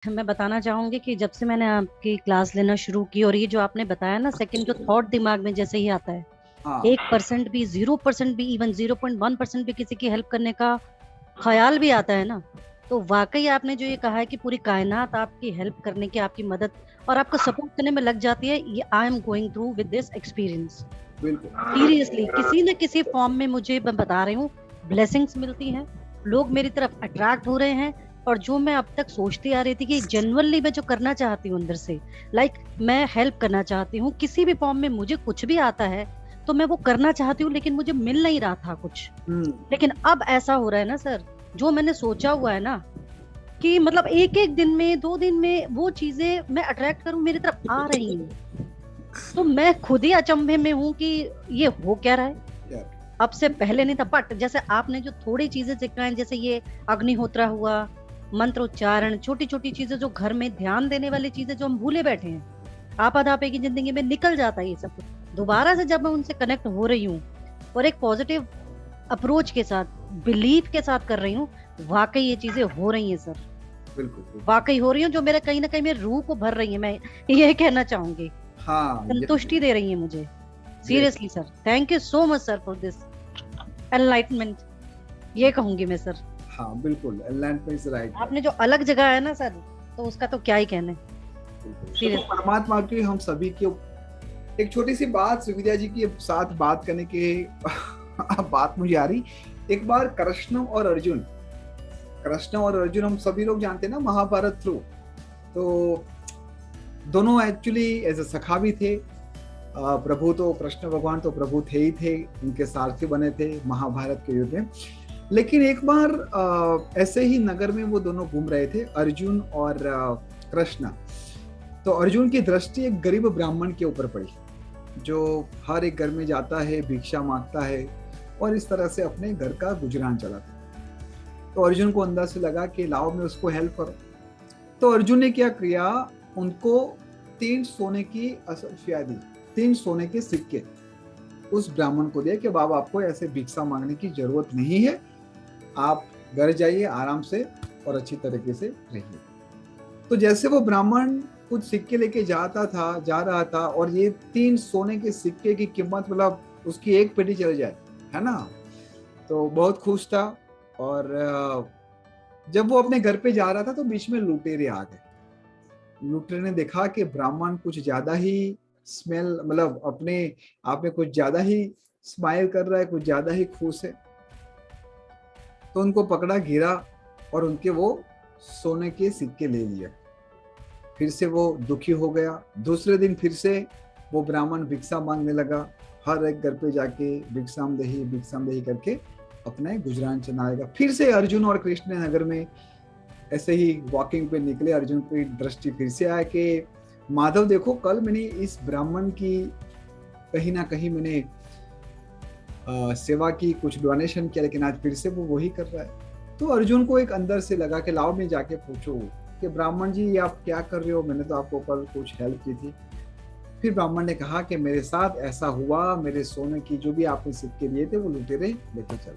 मैं बताना चाहूंगी कि जब से मैंने आपकी क्लास लेना शुरू की और ये जो आपने बताया ना, सेकंड जो थॉट दिमाग में जैसे ही आता है, हाँ 1% भी, 0% भी, इवन 0.1% भी किसी की हेल्प करने का ख्याल भी आता है ना, तो वाकई आपने जो ये कहा है कि पूरी कायनात आपकी हेल्प करने की, आपकी मदद और आपको सपोर्ट करने में लग जाती है, ये आई am going through with this experience. बिल्कुल। सीरियसली किसी न किसी फॉर्म में मुझे, मैं बता रही हूँ, ब्लेसिंग्स मिलती हैं। लोग मेरी तरफ अट्रैक्ट हो रहे हैं। और जो मैं अब तक सोचती आ रही थी कि जेन्युइनली मैं जो करना चाहती हूँ अंदर से, लाइक मैं हेल्प करना चाहती हूँ किसी भी फॉर्म में, मुझे कुछ भी आता है तो मैं वो करना चाहती हूँ, लेकिन मुझे मिल नहीं रहा था कुछ। हम्म। लेकिन अब ऐसा हो रहा है ना सर, जो मैंने सोचा हुआ है ना, कि मतलब एक एक दिन में, 2 दिन में वो चीजें मैं अट्रैक्ट करूं, मेरी तरफ आ रही हैं। तो मैं खुद ही अचंभे में हूं कि ये हो क्या रहा है। यार। अब से पहले नहीं था, बट जैसे आपने जो थोड़ी चीजें सिखाई, जैसे ये अग्निहोत्रा हुआ, मंत्र उच्चारण, छोटी छोटी चीजें जो घर में ध्यान देने वाली चीजें जो हम भूले बैठे हैं, आपाधापी की जिंदगी में निकल जाता है ये सब कुछ। दोबारा से जब मैं उनसे कनेक्ट हो रही हूँ और एक पॉजिटिव अप्रोच के साथ, बिलीफ के साथ कर रही हूँ, वाकई ये चीजें हो रही हैं सर। बिल्कुल बिल्कुल। वाकई हो रही हूँ, जो मेरे कहीं ना कहीं मेरे रूह को भर रही है, मैं ये कहना चाहूंगी। हाँ संतुष्टि दे रही है मुझे। Great. Seriously sir, thank you so much sir for this enlightenment, ये कहूंगी मैं सर। हाँ बिल्कुल, एनलाइटमेंट इज राइट। आपने जो अलग जगह है ना सर, तो उसका तो क्या ही कहने। देखो, सीरियस। परमात्मा की हम सभी की एक छोटी सी बात सुविधा जी की साथ बात करने के बात मुझे आ रही। एक बार कृष्ण और अर्जुन हम सभी लोग जानते हैं ना महाभारत थ्रू। तो दोनों एक्चुअली एज ए सखा भी थे। प्रभु तो कृष्ण भगवान तो प्रभु थे ही थे, उनके सारथी बने थे महाभारत के युद्ध में। लेकिन एक बार ऐसे ही नगर में वो दोनों घूम रहे थे, अर्जुन और कृष्ण। तो अर्जुन की दृष्टि एक गरीब ब्राह्मण के ऊपर पड़ी, जो हर एक घर में जाता है, भिक्षा मांगता है और इस तरह से अपने घर का गुजरान चलाता है। तो अर्जुन को अंदर से लगा कि लाओ मैं उसको हेल्प करूं। तो अर्जुन ने क्या किया, उनको 3 सोने की असफिया दी, 3 सोने के सिक्के उस ब्राह्मण को दिया कि बाबा आपको ऐसे भिक्षा मांगने की जरूरत नहीं है, आप घर जाइए आराम से और अच्छी तरीके से रहिए। तो जैसे वो ब्राह्मण कुछ सिक्के लेके जा रहा था और ये 3 सोने के सिक्के की कीमत, मतलब उसकी एक पेटी चल जाए, है ना। तो बहुत खुश था। और जब वो अपने घर पे जा रहा था तो बीच में लुटेरे आ गए। लुटेरे ने देखा कि ब्राह्मण कुछ ज्यादा ही स्मेल, मतलब अपने आप में कुछ ज्यादा ही स्माइल कर रहा है, कुछ ज्यादा ही खुश है। तो उनको पकड़ा, गिरा और उनके वो सोने के सिक्के ले लिया। फिर से वो दुखी हो गया। दूसरे दिन फिर से वो ब्राह्मण भिक्षा मांगने लगा, हर एक घर पे जाके भिक्षाम देही करके अपना गुजरान चलाएगा। फिर से अर्जुन और कृष्ण नगर में ऐसे ही वॉकिंग पे निकले। अर्जुन की दृष्टि फिर से आया कि माधव देखो, कल मैंने इस ब्राह्मण की कहीं ना कहीं मैंने सेवा की, कुछ डोनेशन किया, लेकिन आज फिर से वो वही कर रहा है। तो अर्जुन को एक अंदर से लगा कि लाओ मैं जाके पूछूं कि ब्राह्मण जी ये आप क्या कर रहे हो, मैंने तो आपको कल कुछ हेल्प की थी। फिर ब्राह्मण ने कहा कि मेरे साथ ऐसा हुआ, मेरे सोने की जो भी आपने सिक्के दिए थे वो लुटेरे लेके चले।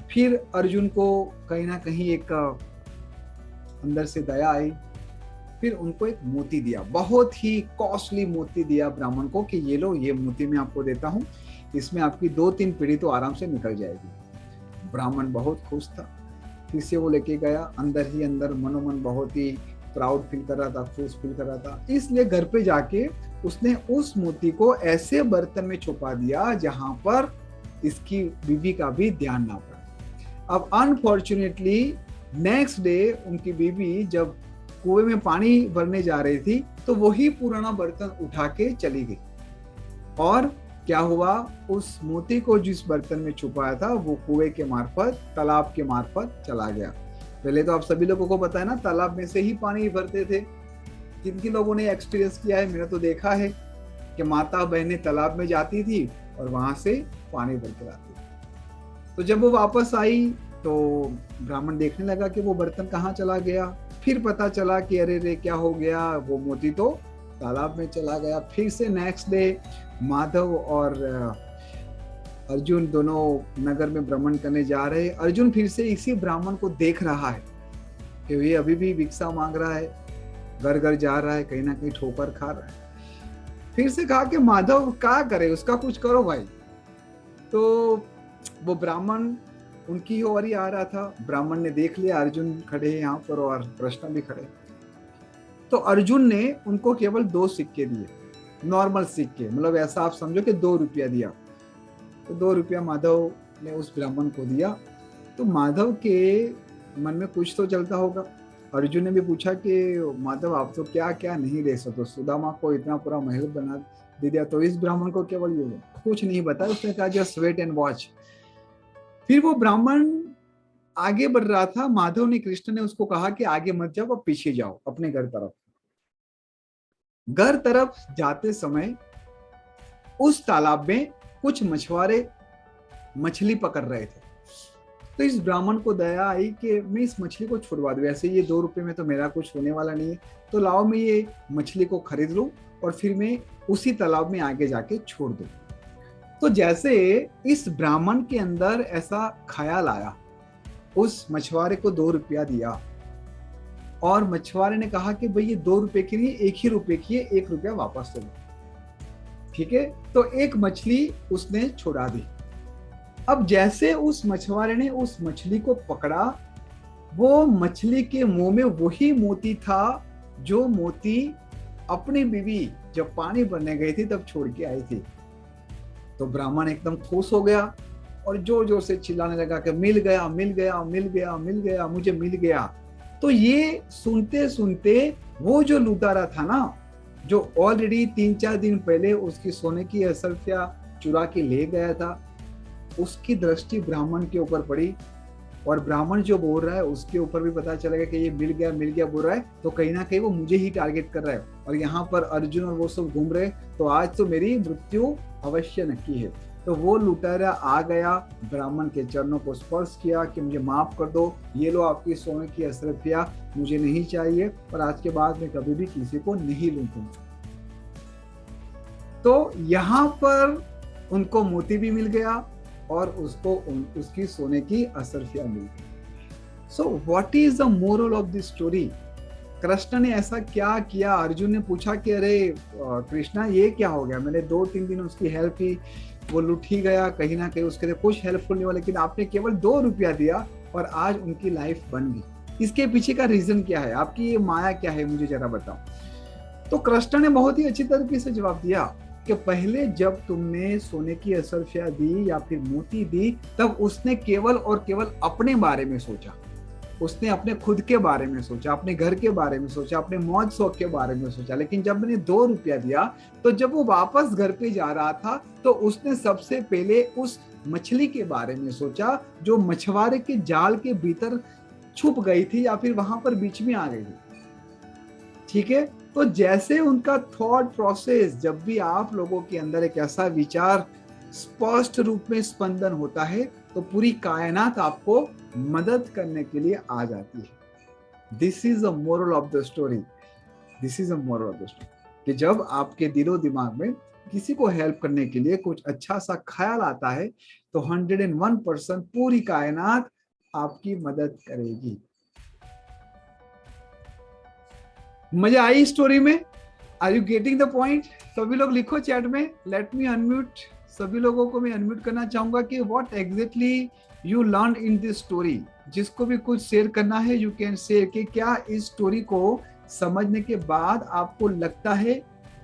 फिर अर्जुन को कहीं ना कहीं एक अंदर से दया आई। फिर उनको एक मोती दिया, बहुत ही कॉस्टली मोती दिया ब्राह्मण को कि ये लो, ये मोती मैं आपको देता हूँ, इसमें आपकी 2-3 पीढ़ी तो आराम से निकल जाएगी। ब्राह्मण बहुत खुश था। फिर से वो लेके गया, अंदर ही अंदर मनोमन बहुत ही प्राउड फील कर रहा था, खुश फील कर रहा था। इसलिए घर पे जाके उसने उस मोती को ऐसे बर्तन में छुपा दिया जहां पर इसकी बीवी का भी ध्यान ना पड़ा। अब अनफॉर्चुनेटली नेक्स्ट डे उनकी बीवी जब कुएं में पानी भरने जा रही थी तो वही पुराना बर्तन उठा के चली गई। और क्या हुआ, उस मोती को जिस बर्तन में छुपाया था वो कुएं के मार्फत, तालाब के मार्फत चला गया। पहले तो आप सभी लोगों को पता है ना, तालाब में से ही पानी भरते थे। किन किन लोगों ने एक्सपीरियंस किया है, मैंने तो देखा है कि माता बहनें तालाब में जाती थी और वहां से पानी भर कर आती थी। तो जब वो वापस आई तो ब्राह्मण देखने लगा कि वो बर्तन कहाँ चला गया। फिर पता चला कि अरे रे क्या हो गया, वो मोती तो तालाब में चला गया। फिर से नेक्स्ट डे माधव और अर्जुन दोनों नगर में भ्रमण करने जा रहे। अर्जुन फिर से इसी ब्राह्मण को देख रहा है कि ये अभी भी भिक्षा मांग रहा है, घर घर जा रहा है, कहीं ना कहीं ठोकर खा रहा है। फिर से कहा कि माधव क्या करे, उसका कुछ करो भाई। तो वो ब्राह्मण उनकी ओर ही आ रहा था। ब्राह्मण ने देख लिया अर्जुन खड़े हैं यहाँ पर और कृष्ण भी खड़े। तो अर्जुन ने उनको केवल 2 सिक्के दिए, नॉर्मल सिक्के, मतलब ऐसा आप समझो कि 2 रुपया दिया। तो 2 रुपया माधव ने उस ब्राह्मण को दिया। तो माधव के मन में कुछ तो चलता होगा। अर्जुन ने भी पूछा कि माधव आप तो क्या क्या नहीं दे सकते, सुदामा को इतना पूरा महल बना दे दिया, तो इस ब्राह्मण को केवल ये कुछ नहीं बताया। उसने कहा जस्ट वेट एंड वॉच। फिर वो ब्राह्मण आगे बढ़ रहा था। माधव ने, कृष्ण ने उसको कहा कि आगे मत जाओ, अब पीछे जाओ अपने घर तरफ। घर तरफ जाते समय उस तालाब में कुछ मछुआरे मछली पकड़ रहे थे। तो इस ब्राह्मण को दया आई कि मैं इस मछली को छुड़वा दूं, ऐसे ये 2 रुपए में तो मेरा कुछ होने वाला नहीं है, तो लाओ मैं ये मछली को खरीद लूं और फिर मैं उसी तालाब में आगे जाके छोड़ दूं। तो जैसे इस ब्राह्मण के अंदर ऐसा ख्याल आया, उस मछुआरे को 2 रुपया दिया और मछुआरे ने कहा कि भाई ये 2 रुपए की नहीं, 1 ही रुपए की है, 1 रुपया वापस दो। ठीक है, तो एक मछली उसने छुड़ा दी। अब जैसे उस मछुआरे ने उस मछली को पकड़ा, वो मछली के मुंह में वही मोती था जो मोती अपनी बीवी जब पानी भरने गई थी तब छोड़ के आई थी। तो ब्राह्मण एकदम खुश हो गया और जोर जोर से चिल्लाने लगा कि मिल गया, मिल गया, मिल गया, मिल गया, मुझे मिल गया। तो ये सुनते सुनते वो जो लुटारा था ना, जो ऑलरेडी 3-4 दिन पहले उसकी सोने की असरफिया चुरा के ले गया था, उसकी दृष्टि ब्राह्मण के ऊपर पड़ी और ब्राह्मण जो बोल रहा है उसके ऊपर भी पता चलेगा कि ये मिल गया बोल रहा है, तो कहीं ना कहीं वो मुझे ही टारगेट कर रहा है और यहाँ पर अर्जुन और वो सब घूम रहे, तो आज तो मेरी मृत्यु अवश्य नक्की है। तो वो लुटेरा आ गया, ब्राह्मण के चरणों को स्पर्श किया कि मुझे माफ कर दो, ये लो आपकी सोने की असरफिया, मुझे नहीं चाहिए और आज के बाद मैं कभी भी किसी को नहीं लूटूंगा। तो यहाँ पर उनको मोती भी मिल गया और उसको उसकी सोने की असरफिया मिल गई। So what is the moral of this story? Krishna ने ऐसा क्या किया? अर्जुन ने पूछा कि अरे कृष्णा ये क्या हो गया, मैंने 2-3 दिन उसकी हेल्प की, वो लुट ही गया, कहीं ना कहीं उसके लिए कुछ हेल्पफुल नहीं हुआ, लेकिन आपने केवल 2 रुपया दिया और आज उनकी लाइफ बन गई। इसके पीछे का रीजन क्या है? आपकी ये माया क्या है, मुझे जरा बताओ। तो कृष्ण ने बहुत ही अच्छी तरीके से जवाब दिया कि पहले जब तुमने सोने की असरफिया दी या फिर मोती दी, तब उसने केवल और केवल अपने बारे में सोचा, उसने अपने खुद के बारे में सोचा, अपने घर के बारे में सोचा, अपने मौज शौक के बारे में सोचा। लेकिन जब मैंने 2 रुपया दिया, तो जब वो वापस घर पे जा रहा था तो उसने सबसे पहले उस मछली के बारे में सोचा जो मछुआरे के जाल के भीतर छुप गई थी या फिर वहां पर बीच में आ गई थी। ठीक है, तो जैसे उनका थॉट प्रोसेस, जब भी आप लोगों के अंदर एक ऐसा विचार स्पष्ट रूप में स्पंदन होता है तो पूरी कायनात आपको मदद करने के लिए आ जाती है। This is a moral of the story, this is a moral of the story, कि जब आपके दिलो दिमाग में किसी को हेल्प करने के लिए कुछ अच्छा सा ख्याल आता है तो 101% पूरी कायनात आपकी मदद करेगी। मजा आई स्टोरी में? Are you getting the point? सभी लोग लिखो चैट में, लेट मी अनम्यूट। सभी लोगों को मैं अनम्यूट करना चाहूंगा कि what exactly you learn in this story. जिसको भी कुछ शेयर करना है यू कैन शेयर कि क्या इस स्टोरी को समझने के बाद आपको लगता है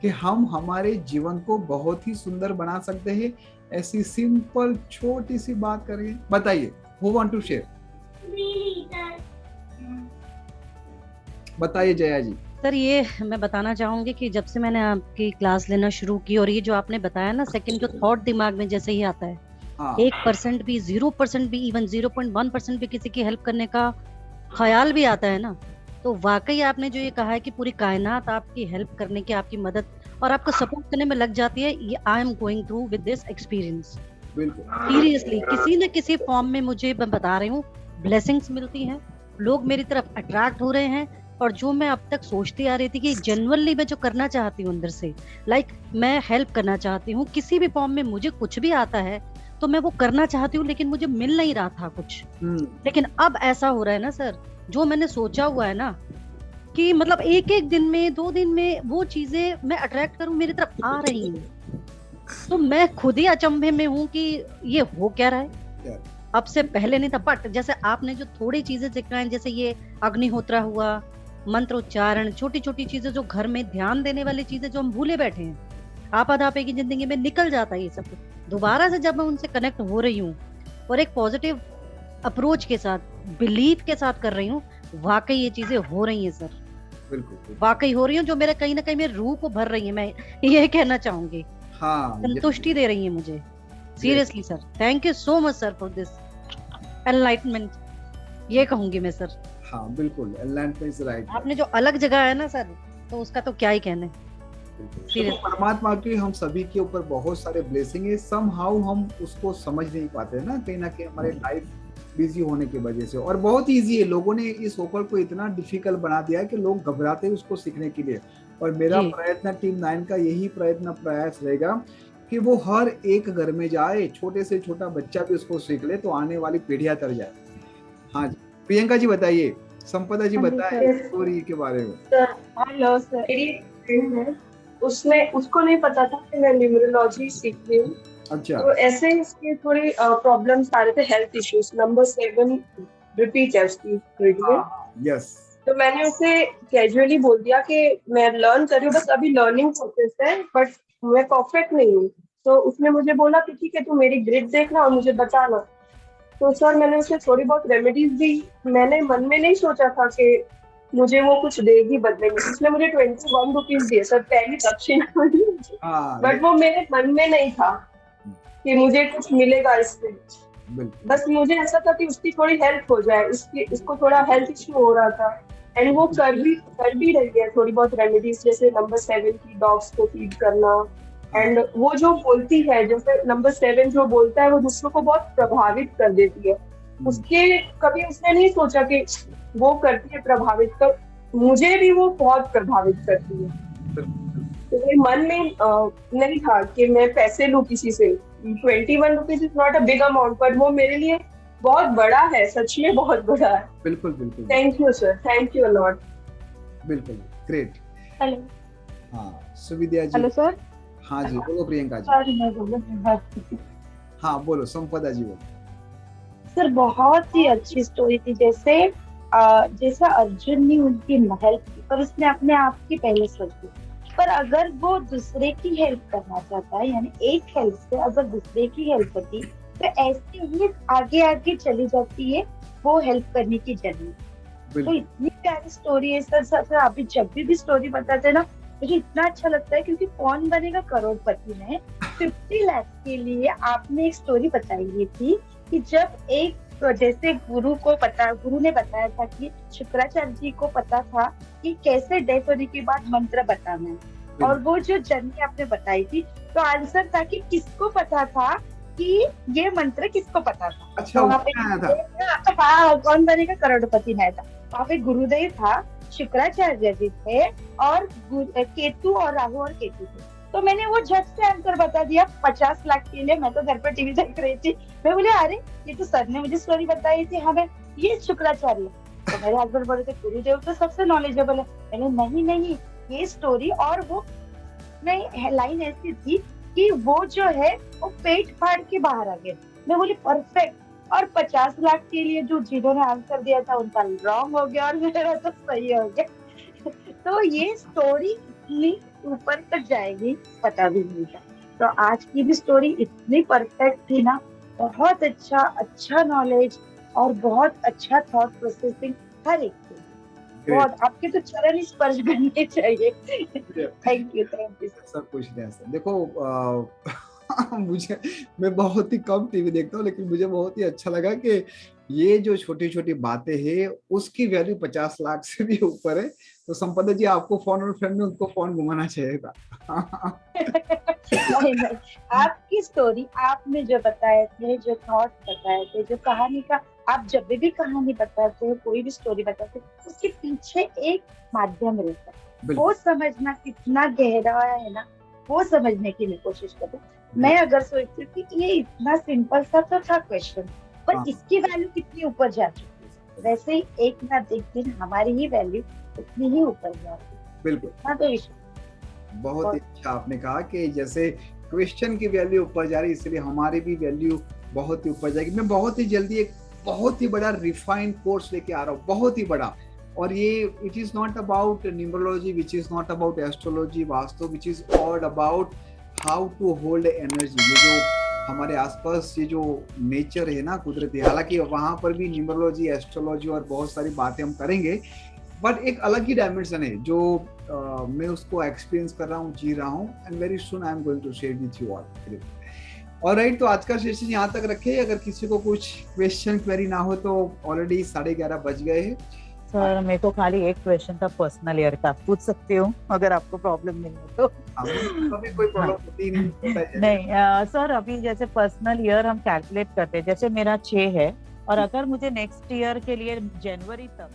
कि हम हमारे जीवन को बहुत ही सुंदर बना सकते हैं। ऐसी सिंपल छोटी सी बात करेंगे, बताइए, हु वांट टू शेयर? बताइए जया जी। सर ये मैं बताना चाहूंगी कि जब से मैंने आपकी क्लास लेना शुरू की और ये जो आपने बताया ना, सेकंड जो थॉट दिमाग में जैसे ही आता है, 1% भी, 0% भी, इवन 0.1% भी किसी की हेल्प करने का ख्याल भी आता है ना, तो वाकई आपने जो ये कहा है कि पूरी कायनात आपकी हेल्प करने की, आपकी मदद और आपको सपोर्ट करने में लग जाती है, ये आई am going through with this experience. Seriously किसी न किसी फॉर्म में मुझे, मैं बता रही हूँ, ब्लेसिंग्स मिलती हैं, लोग मेरी तरफ अट्रैक्ट हो रहे हैं और जो मैं अब तक सोचती आ रही थी कि जेन्युइनली मैं जो करना चाहती हूँ अंदर से, लाइक मैं हेल्प करना चाहती हूँ किसी भी फॉर्म में, मुझे कुछ भी आता है तो मैं वो करना चाहती हूँ, लेकिन मुझे मिल नहीं रहा था कुछ। लेकिन अब ऐसा हो रहा है ना सर, जो मैंने सोचा हुआ है ना, कि मतलब एक एक दिन में, 2 दिन में वो चीजें मैं अट्रैक्ट करूं, मेरी तरफ आ रही हैं। तो मैं खुद ही अचंभे में हूं कि ये हो क्या रहा है। अब से पहले नहीं था, बट जैसे आपने जो थोड़ी चीजें सिखाई, जैसे ये अग्निहोत्रा हुआ, मंत्रोच्चारण, छोटी छोटी चीजें जो घर में ध्यान देने वाली चीजें जो हम भूले बैठे हैं, आपाधापी की जिंदगी में निकल जाता है ये सब कुछ। दोबारा से जब मैं उनसे कनेक्ट हो रही हूँ और एक पॉजिटिव अप्रोच के साथ, बिलीफ के साथ कर रही हूँ, वाकई ये चीजें हो रही हैं सर। बिल्कुल वाकई हो रही हूँ, जो मेरा कहीं ना कहीं मेरे रूह को भर रही है, मैं ये कहना चाहूंगी। हाँ, संतुष्टि दे रही है मुझे। Seriously sir, thank you so much sir for this enlightenment, ये कहूंगी मैं सर। हाँ बिल्कुल, एनलाइटमेंट इज राइट। आपने जो अलग जगह है ना सर, तो उसका तो क्या ही कहने। तो परमात्मा की हम सभी के ऊपर बहुत सारे ब्लेसिंग है, समहाउ हम उसको समझ नहीं पाते ना, कहीं ना कहीं हमारे लाइफ बिजी होने की वजह से। और बहुत इजी है, लोगों ने इस होकर को इतना डिफिकल्ट बना दिया है कि लोग घबराते हैं उसको सीखने के लिए। और मेरा प्रयत्न, टीम 9 का यही प्रयास रहेगा कि वो हर एक घर में जाए, छोटे से छोटा बच्चा भी उसको सीख ले, तो आने वाली पीढ़ियां तर जाए। हाँ जी, प्रियंका जी बताइए, संपदा जी बताए स्टोरी के बारे में। हेलो सर, मेरी फ्रेंड है, उसको नहीं पता था कि मैं न्यूमरोलॉजी सीख रही हूँ। अच्छा। तो ऐसे इसके थोड़ी प्रॉब्लम्स आ रहे थे, हेल्थ इश्यूज। नंबर 7 रिपीट है उसकी ग्रिड में। यस। तो मैंने उसे कैजुअली बोल दिया कि मैं लर्न कर रही हूँ, बस अभी लर्निंग प्रोसेस है, बट मैं परफेक्ट नहीं हूँ। तो उसने मुझे बोला कि ठीक है, तू मेरी ग्रिड देखना और मुझे बताना। तो सर मैंने उसे थोड़ी बहुत रेमेडीज दी। मैंने मन में नहीं सोचा था कि मुझे वो कुछ देगी बदले में। उसने मुझे 21 रुपीज दिए सर, पहली दक्षिणा मिली मुझे। बट वो मेरे मन में नहीं था कि मुझे कुछ मिलेगा इससे। बस मुझे ऐसा था कि उसकी थोड़ी हेल्प हो जाए, उसको थोड़ा हेल्थ इश्यू हो रहा था। एंड वो कर भी रही है थोड़ी बहुत रेमेडीज, जैसे नंबर 7 की डॉग्स को फीड करना। एंड वो जो बोलती है, जैसे नंबर 7 जो बोलता है, वो दूसरों को बहुत प्रभावित कर देती है। उसके कभी उसने नहीं सोचा कि वो करती है प्रभावित, तो मुझे भी वो बहुत प्रभावित करती है। तो मेरे मन में नहीं था कि मैं पैसे लूं किसी से। 21 rupees is not a big amount, पर वो मेरे लिए बहुत बड़ा है, सच में बहुत बड़ा है। बिल्कुल बिल्कुल। Thank you sir, thank you a lot. बिल्कुल, ग्रेट। हेलो। हाँ सुविद्या जी। Hello sir. हाँ जी, बोलो प्रियंका जी। हाँ बोलो, संपदा जी बोलो। सर बहुत ही अच्छी स्टोरी थी। जैसा अर्जुन ने उनकी हेल्प की, पर उसने अपने आप की पहले सोची। पर अगर वो दूसरे की हेल्प करना चाहता है, यानी एक हेल्प से अगर दूसरे की हेल्प होती, तो ऐसे ही आगे आगे चली जाती है वो हेल्प करने की जर्नी। तो इतनी प्यारी स्टोरी है सर। अभी जब भी स्टोरी बताते हैं ना, मुझे इतना अच्छा लगता है, क्योंकि कौन बनेगा करोड़पति में 50 लाख के लिए आपने एक स्टोरी बताई थी कि जब एक, जैसे गुरु ने बताया था कि शुक्राचार्य जी को पता था कि कैसे डेथ होने के बाद मंत्र बताना है। और वो जो जर्नी आपने बताई थी, तो आंसर था कि किसको पता था कि ये मंत्र किसको पता था। अच्छा, तो वहाँ पे हाँ, कौन बनेगा करोड़पति में था। वहाँ पे गुरुदेव था, शुक्राचार्य जी थे, और केतु और राहु और केतु थे। तो मैंने वो झट से आंसर बता दिया 50 लाख के लिए। मैं तो घर पर टीवी देख रही थी, मैं बोले अरे ये तो सर ने मुझे स्टोरी बताई थी हमें, ये शुक्राचार्य। तो मेरे हस्बैंड बोले थे गुरुदेव तो सबसे नॉलेजेबल है। मैंने नहीं, ये स्टोरी, और वो नहीं लाइन ऐसी थी कि वो जो है वो पेट फाड़ के बाहर आ गए। मैं बोली परफेक्ट। और 50 लाख के लिए जो जिन्होंने आंसर दिया था उनका रॉन्ग हो गया और मेरा तो सही हो गया। तो ये स्टोरी इतनी ऊपर तक जाएगी पता भी नहीं था। तो आज की भी स्टोरी इतनी परफेक्ट थी ना, बहुत अच्छा नॉलेज और बहुत अच्छा थॉट प्रोसेसिंग, हर एक चीज बहुत। आपके तो चरण स्पर्श करने चाहिए। थैंक यू सब कुछ नहीं सर। देखो मैं बहुत ही कम टीवी देखता हूँ, लेकिन मुझे बहुत ही अच्छा लगा कि ये जो छोटी छोटी बातें हैं उसकी वैल्यू 50 लाख से भी ऊपर है। तो संपदा जी, आपको फोन और फ्रेंड में उनको फोन घुमाना चाहिए था। नहीं, आपकी स्टोरी, आपने जो बताए थे, जो थॉट बताए थे, जो कहानी का, आप जब भी कहानी बताते हो, कोई भी स्टोरी बताते हो, उसके पीछे एक माध्यम रहता है। वो समझना कितना गहरा है ना, वो समझने की मैं कोशिश करती हूँ। मैं अगर सोचती हूँ कि ये इतना सिंपल सा तो था क्वेश्चन, पर हाँ। इसकी वैल्यू कितनी ऊपर जा चुकी है, वैसे ही एक ना एक दिन हमारी ही वैल्यू उतनी ही ऊपर जाती बिल्कुल, है। हाँ, तो बहुत ही अच्छा आपने कहा कि जैसे क्वेश्चन की वैल्यू ऊपर जा रही है, इसलिए हमारी भी वैल्यू बहुत ही ऊपर जाएगी। मैं बहुत ही जल्दी एक बहुत ही बड़ा रिफाइंड कोर्स लेके आ रहा हूँ, बहुत ही बड़ा। और ये it is not about numerology, which is not about astrology, vastu, which is all about how to hold energy. ये जो हमारे आसपास ये जो नेचर है ना, कुदरती, हालांकि वहां पर भी न्यूमरोलॉजी, एस्ट्रोलॉजी और बहुत सारी बातें हम करेंगे, बट एक अलग ही डायमेंशन है जो मैं उसको एक्सपीरियंस कर रहा हूँ, जी रहा हूँ, and very soon I am going to share with you all. Alright, तो आज का सेशन यहाँ तक रखे। अगर किसी को कुछ क्वेश्चन क्वेरी ना हो तो ऑलरेडी 11:30 बज गए हैं। सर मेरे को खाली एक क्वेश्चन था पर्सनल ईयर का, पूछ सकती हूँ अगर आपको प्रॉब्लम नहीं हो तो? कभी कोई प्रॉब्लम होती नहीं। नहीं सर, अभी जैसे पर्सनल ईयर हम कैलकुलेट करते हैं, जैसे मेरा 6 है और अगर मुझे नेक्स्ट ईयर के लिए जनवरी तक